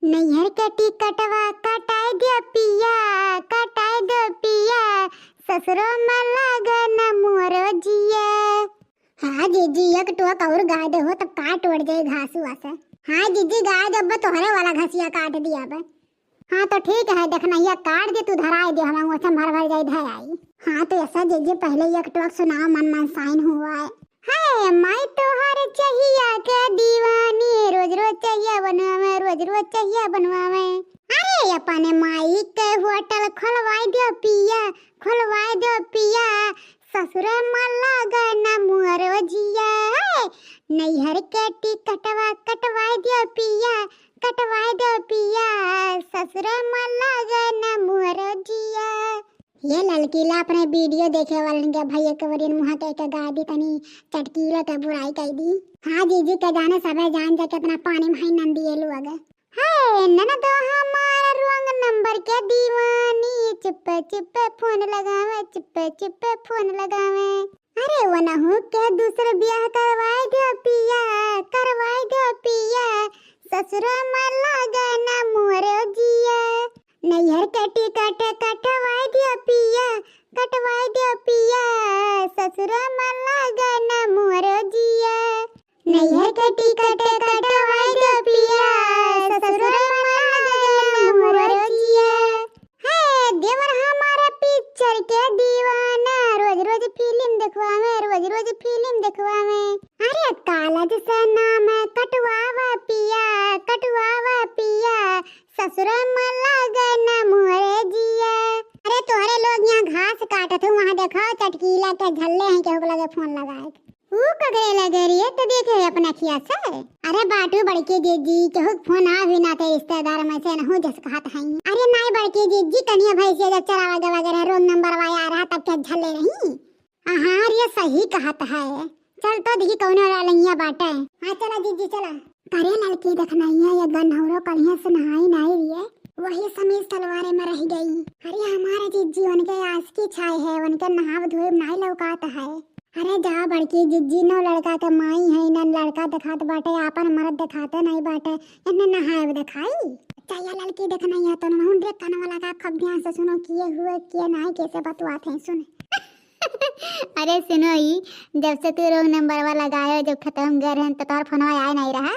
नैहर के टिकटवा कटाए दे पिया, कटाए दे पिया, ससुरो में लगन मोर जिया। हाँ जीजी एक टोक और गाय दे हो तब काट उड़ जाए घास वास। हाँ जीजी गाय दे, अब तोहरे वाला घसिया काट दिया अब। हाँ तो ठीक है, देखना ये काट दे तू, धराए दे, हम मौसम भर भर जाए धर आई। हाँ तो ऐसा जीजी पहले एक टोक सुनाओ, मन मन साइन हुआ है। हाय मैं तोहर चाहिए के दीवानी, रोज रोज चाहिए बनवावे, रोज रोज चाहिए बनवावे। अरे अपने माई के होटल खोलवाई दो पिया, खोलवाई दो पिया, ससुर में लगन मोर जिया। नैहर के टिकटवा कटवाई दो पिया, कटवाई दो पिया, ससुर में लगन मोर जिया। ये लड़कीला अपने वीडियो देखे वाले के भैया के वरीन मुहा के गा दी तनी चटकीला के बुराई कह दी। हाँ जीजी के जाने सबे जान जा कितना पानी में नंदी एलू अगे। हाय ननदो हमार रंग नंबर के दीवानी, चुप्पे चुप्पे फोन लगावे, चुप्पे चुप्पे फोन लगावे। अरे वो न हो के दूसरे ब्याह करवाए दो पिया, करवाए दो पिया, ससुर में लगन मोर जिया। नैहर के टिकट कटवाए दो पिया, कटवाए दो पिया, ससुर में लगन मोर जिया। नैहर के टिकट कटवाए दो पिया, ससुर में लगन मोर जिया। है देवर हमारा पिक्चर के दीवाना, रोज रोज फिल्म देखवावे, रोज रोज फिल्म देखवावे। अरे कॉलेज से नाम कटवावा पिया, कटवावा पिया, ससुर में लगन मोर जिया। अरे तोहरे लोग यहाँ घास काटत हो, वहाँ देखो चटकीला के झल्ले हैं केहू लगे फोन लगाए। वो कगरे लगे रही है तो देखे अपना खिया से। अरे बाटू बड़की जीजी केहू फोन आ भी ना ते रिश्तेदार में से न हो जस कहत हैं। अरे नाई बड़की जीजी कनिया भैंसे जब चरावा वगैरह रोज नंबर वाया आ रहा तब के झल्ले रही। हाँ ये सही कहत है, चल तो देखी कौन लइया बाटे। हाँ चला जीजी चला। अरे लड़की देखना ये गन्हौरो कलिया से नहाई नहीं रही है, वही समीज तलवारे में रह गई। अरे हमारे जीजी उनके आस की छाई है, उनके नहाव धोए नहीं लौकाता है। अरे जा बड़की जीजी नो लड़का के माई है, न लड़का दिखात बाटे, आपन मर्द दिखाते नहीं बाटे, इन्हें नहाए दिखाई। चाहिए लड़की देखना ये तो न देख कन वाला का खब ध्यान से सुनो किए हुए किए नहीं कैसे बतवाते हैं सुन। अरे सुनो ही, जब से तू रोग नंबर वाला लगाया जब खत्म गए हैं तो तार फोनवा आया नहीं रहा,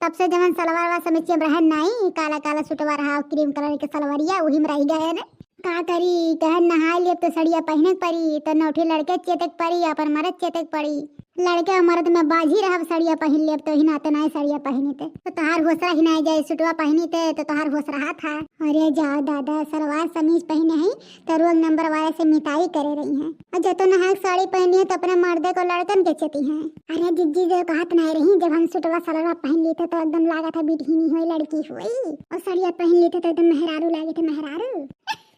तब से जवन सलवार वाला समीचे रहन नहीं, काला काला सुटवा रहा क्रीम कलर के सलवारिया वही में रह गए न। का करी कह नहा लिए तो सड़िया पहने पड़ी, तो नौठी लड़के चेतक पड़ी, अपन मरद चेतक पड़ी। लड़के मर्द में बाजी रहा सड़िया पहन लिया तो ही नाते नहीं सड़िया पहनी थे तो तोहार होसरा ही नहीं जाए, सुटवा पहनी थे तो तोहार होस रहा था। अरे जाओ दादा सलवार समीज पहने हैं तो रोग नंबर वाले से मिताई करे रही हैं, और जब तो नहाक साड़ी पहनी है तो अपने मर्दे को लड़कन के चेती हैं। अरे जिज्जी जो कहत नहीं रही, जब हम सुटवा सलवार पहन ली थे तो एकदम लागा था बिढ़नी हुई लड़की हुई, और सड़िया पहन ली थे तो एकदम मेहरारू लागे थे मेहरारू।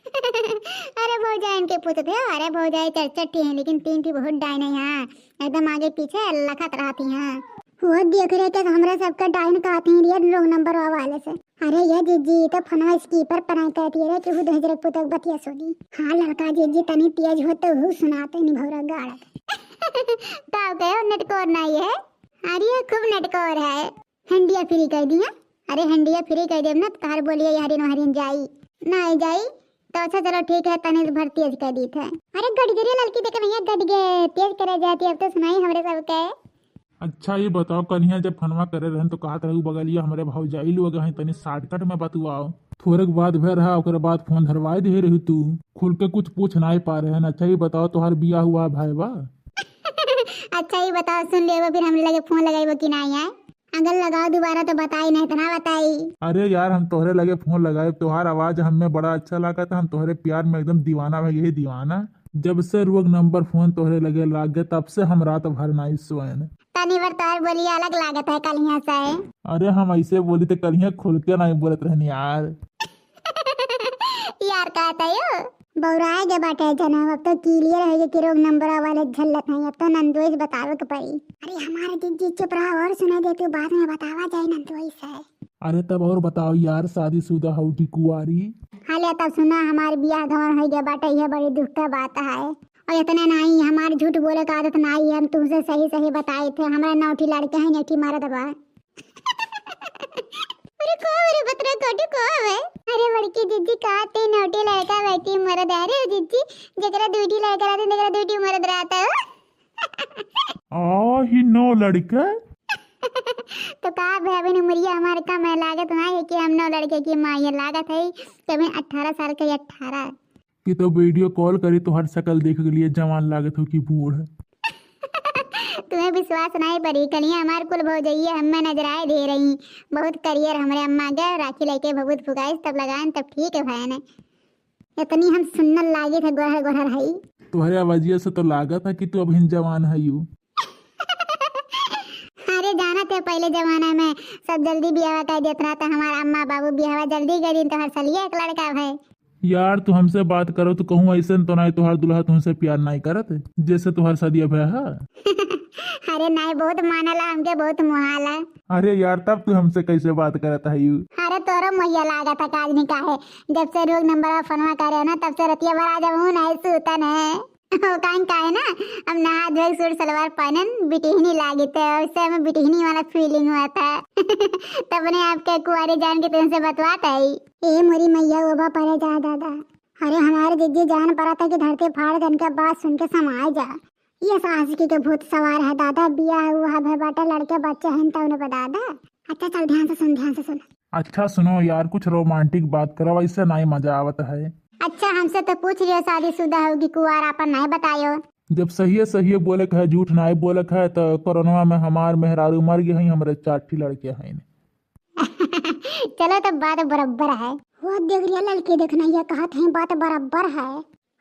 अरे भौजाई इनके पूछते थे, अरे भौजाई चरचटी है लेकिन तीन की बहुत डाइन है यहाँ, एकदम आगे पीछे लखत रहती हैं। वो देख रहे थे हमरा सबका डाइन कहती हैं रियल रोग नंबर वाले से। अरे ये जीजी तो फनवा स्कीपर पर कहती है कि वो हजर पुतक बतिया सोगी। हाँ लड़का जीजी तनी तेज हो तो वो सुनाते नहीं भौरा गाड़क। ताऊ कहो नटकोर नहीं है, अरे खूब नटकोर है। हंडिया फ्री कर दिया, अरे हंडिया फ्री कर दे ना तार बोलिए हरिन हरिन जाई नहीं जाई तो अच्छा चलो ठीक है तनिक भर तेज कर दी थे। अरे गडगरी लड़की देख नहीं है गडगे तेज करे जाती अब तो सुनाई हमरे सब के। अच्छा ये बताओ कन्हैया जब फनवा करे रहन तो कहा रहू बगलिया हमारे भौजाई लोग हैं तनी शॉर्टकट में बतवाओ। थोड़े बाद भे रहा ओकरे बाद फोन धरवाई दे रही तू, खुल के कुछ पूछ नहीं पा रहे हैं। अच्छा ये बताओ तोहार बिया हुआ भाई बा? अच्छा ये बताओ सुन ले फिर हम लगे फोन लगाई कि नहीं है, अगर लगाओ दोबारा तो बताई नहीं तो ना बताई। अरे यार हम तोहरे लगे फोन लगाए, तोहार आवाज हमें बड़ा अच्छा लगा था, हम तोहरे प्यार में एकदम दीवाना हो गए दीवाना। जब से रोग नंबर फोन तोहरे लगे लाग गए तब से हम रात भर नहीं सोए। तनी बार तोहर बोलिए अलग लागत है कलिया से। अरे हम ऐसे बोली तो कलिया खुल के नहीं बोलत रहनी यार। यार कहता है बौराए के बाटे जनाब, अब तो क्लियर है कि रोग नंबर वाले झल्लत हैं, अब तो नंदोइस बतावे के पड़ी। अरे हमारे जीजी चुप रहा और सुना दे तू बाद में बतावा जाए नंदोइस है। अरे तब और बताओ यार शादीशुदा हो कि कुंवारी? हाले तब सुना हमारे बियाह गंवर हो गया बाटे, यह बड़ी दुख का बात है। और इतना नहीं हमारे झूठ बोले का आदत नहीं है, हम तुमसे सही सही बताए थे, हमारे नौठी लड़के हैं नौठी मारा दबा। अरे को लड़के? तो कहा भाभी उमरिया हमारे का मैं लागत ना है कि हम 9 लड़के की माँ, ये लागत है कभी 18 साल का, 18। कि तो वीडियो कॉल करी तो हर शकल देख के लिए जवान लागत हो कि बूढ़ है। तुम्हें विश्वास नहीं पड़ी कलिया हमारे कुल भौजइया हमें नजराए दे रही, बहुत करियर हमरे अम्मा गए राखी लेके भभूत फुकाई तब लगाए तब ठीक है भैन, इतनी हम सुन्नर लागे थे गोहर गोहर है। तुम्हारे आवाजिया से तो लागत है कि तू अभी जवान है यू। अरे जाना थे पहले जमाना में सब जल्दी ब्याह कर देता था, हमारा अम्मा बाबू ब्याह जल्दी कर दिन तो हर साल एक लड़का है। यार तू हमसे बात करो तो कहूँ ऐसे तो नहीं, तुहार दुल्हा तुमसे प्यार नहीं करत जैसे तुहार सदिया भया है। अरे नहीं बहुत मानला हमके बहुत मुहाला। अरे यार तब तू हमसे कैसे बात करता है यू। अरे तोरो मैया लागा था काज नहीं का है, जब से रोग नंबर फोनवा करे ना तब से रतिया बड़ा जब हूं नहीं सूतन है। कान का है ना हम नहा धोए सूट सलवार पहनन बिटिहनी लागी थे, उससे हमें बिटिहनी वाला फीलिंग हुआ था। तब ने आपके कुआरे जान के तुमसे बतवाता है। ए मोरी मैया ओबा परे जा दादा। अरे हमारे जिज्जी जान पड़ा था कि धरती फाड़ देने के बाद सुन के समाए जा, ये साहसिकी के भूत सवार है दादा, बिया हुआ है बेटा लड़के बच्चे हैं तो उन्हें बता दा। अच्छा चल ध्यान से सुन ध्यान से सुन। अच्छा सुनो यार कुछ रोमांटिक बात करो, इससे नहीं मजा आवत है। अच्छा हमसे तो पूछ रही हो शादीशुदा होगी कुआरा पर नहीं बतायो। जब सही है बोले है झूठ नहीं बोले है तो कोरोना में हमार मेहरारू मर गए हैं, हमारे 4 लड़के हैं। चलो तो बात बराबर है। वो देख रिया लड़की देखना ये कहत है बात बराबर है।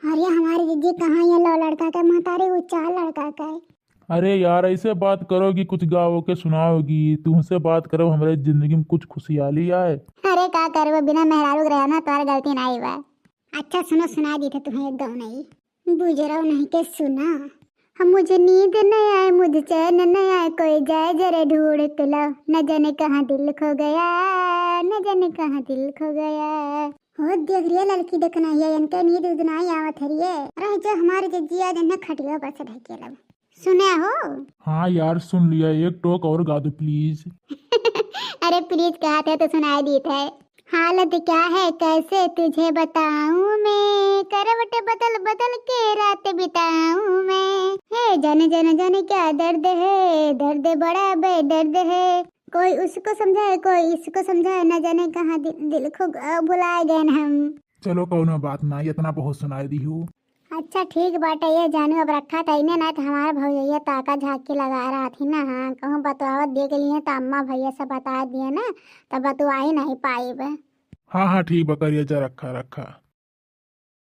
अरे हमारी जिज्जी कहाँ ये लो लड़का का मातारे वो 4 लड़का का है। अरे यार ऐसे बात करोगी कुछ गाओ के सुनाओगी, तुमसे बात करो हमारे जिंदगी में कुछ खुशहाली आए। अरे का करे बिना मेहरारू रहे ना तुम्हारी गलती नहीं हुआ। अच्छा सुनो सुना दी थे तुम्हें एक गाँव नहीं बुझरो नहीं के सुना। हम मुझे नींद नहीं आए मुझे चैन नहीं आए, कोई जाए जरे ढूंढ के लो, न जाने कहाँ दिल खो गया, न जाने कहाँ दिल खो गया। हो देख रिया लड़की देखना है इनके नींद उद नहीं आवत है रे। रह जो हमारे जज्जिया दिन खटिया पर से ढके लब सुने हो। हाँ यार सुन लिया, एक टोक और गा दो प्लीज। अरे प्लीज कहा थे तो सुनाई दी थे। हालत क्या है कैसे तुझे बताऊं मैं, करवट बदल बदल के रात बिताऊं मैं, हे जन जन जन क्या दर्द है, दर्द बड़ा बेदर्द है, कोई उसको समझाए कोई इसको समझाए, न जाने कहाँ दिल खो भुलाए गए हम। चलो कौनो बात ना, इतना बहुत सुनाई दी हो। अच्छा ठीक बाटे ये जानू अब रखा था इन्हें ना तो हमारे भैया ताका झाँक के लगा रहा थी ना। हाँ कहूँ बतवावत दे के लिए तो अम्मा भैया से बता दिए ना तब बतवा ही नहीं पाई। हाँ ठीक बकरिया जा रखा।